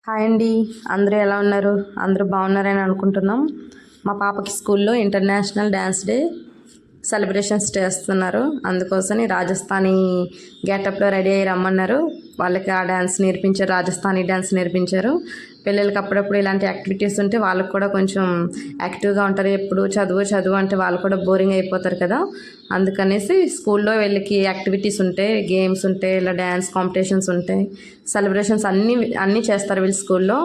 Hi అండి. అందరూ ఎలా ఉన్నారు? అందరూ బాగున్నారని అనుకుంటున్నాం. మా పాపకి స్కూల్లో ఇంటర్నేషనల్ డ్యాన్స్ డే సెలబ్రేషన్స్ చేస్తున్నారు. అందుకోసమని రాజస్థానీ గెటప్లో రెడీ అయ్యి రమ్మన్నారు. వాళ్ళకి ఆ డ్యాన్స్ నేర్పించారు, రాజస్థానీ డ్యాన్స్ నేర్పించారు. పిల్లలకి అప్పుడప్పుడు ఇలాంటి యాక్టివిటీస్ ఉంటే వాళ్ళకు కూడా కొంచెం యాక్టివ్గా ఉంటారు. ఎప్పుడు చదువు చదువు అంటే వాళ్ళు కూడా బోరింగ్ అయిపోతారు కదా. అందుకనేసి స్కూల్లో వీళ్ళకి యాక్టివిటీస్ ఉంటాయి, గేమ్స్ ఉంటాయి, ఇలా డ్యాన్స్ కాంపిటీషన్స్ ఉంటాయి, సెలబ్రేషన్స్ అన్నీ చేస్తారు వీళ్ళు స్కూల్లో.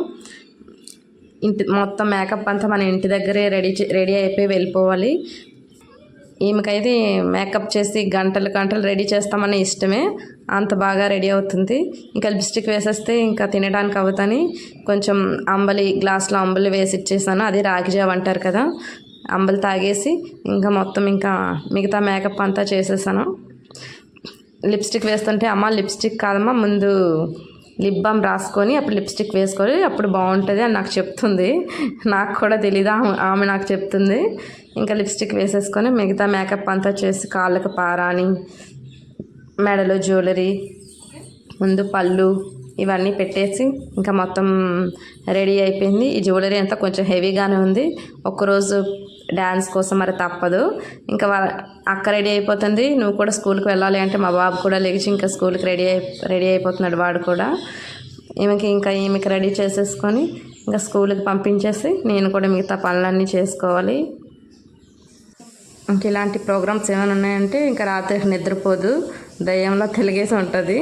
మొత్తం మేకప్ అంతా మన ఇంటి దగ్గరే రెడీ అయిపోయి వెళ్ళిపోవాలి. ఈమెకైతే మేకప్ చేసి గంటలు గంటలు రెడీ చేస్తామని ఇష్టమే, అంత బాగా రెడీ అవుతుంది. ఇంకా లిప్స్టిక్ వేసేస్తే ఇంకా తినడానికి అవుతాని కొంచెం గ్లాస్లో అంబలి వేసి ఇచ్చేసాను. అది రాగిజావ అంటారు కదా, అంబలి తాగేసి ఇంకా మొత్తం ఇంకా మిగతా మేకప్ అంతా చేసేసాను. లిప్స్టిక్ వేస్తుంటే అమ్మ లిప్స్టిక్ కాదమ్మా, ముందు లిప్ బామ్ రాసుకొని అప్పుడు లిప్స్టిక్ వేసుకొని అప్పుడు బాగుంటుంది అని నాకు చెప్తుంది. నాకు కూడా తెలీదు, ఆమె నాకు చెప్తుంది. ఇంకా లిప్స్టిక్ వేసేసుకొని మిగతా మేకప్ అంతా చేసి కాళ్ళకు పారాని, మెడలో జ్యువెలరీ, ముందు పళ్ళు ఇవన్నీ పెట్టేసి ఇంకా మొత్తం రెడీ అయిపోయింది. ఈ జ్యువెలరీ అంతా కొంచెం హెవీగానే ఉంది. ఒక్కరోజు డ్యాన్స్ కోసం మరి తప్పదు. ఇంకా అక్క రెడీ అయిపోతుంది, నువ్వు కూడా స్కూల్కి వెళ్ళాలి అంటే మా బాబు కూడా లేచి ఇంకా స్కూల్కి రెడీ అయిపోతున్నాడు వాడు కూడా. ఈమెకి రెడీ చేసేసుకొని ఇంకా స్కూల్కి పంపించేసి నేను కూడా మిగతా పనులన్నీ చేసుకోవాలి. ఇంక ఇలాంటి ప్రోగ్రామ్స్ ఏమైనా ఉన్నాయంటే ఇంకా రాత్రికి నిద్రపోదు, దయ్యంలో తెలిగేసి ఉంటుంది.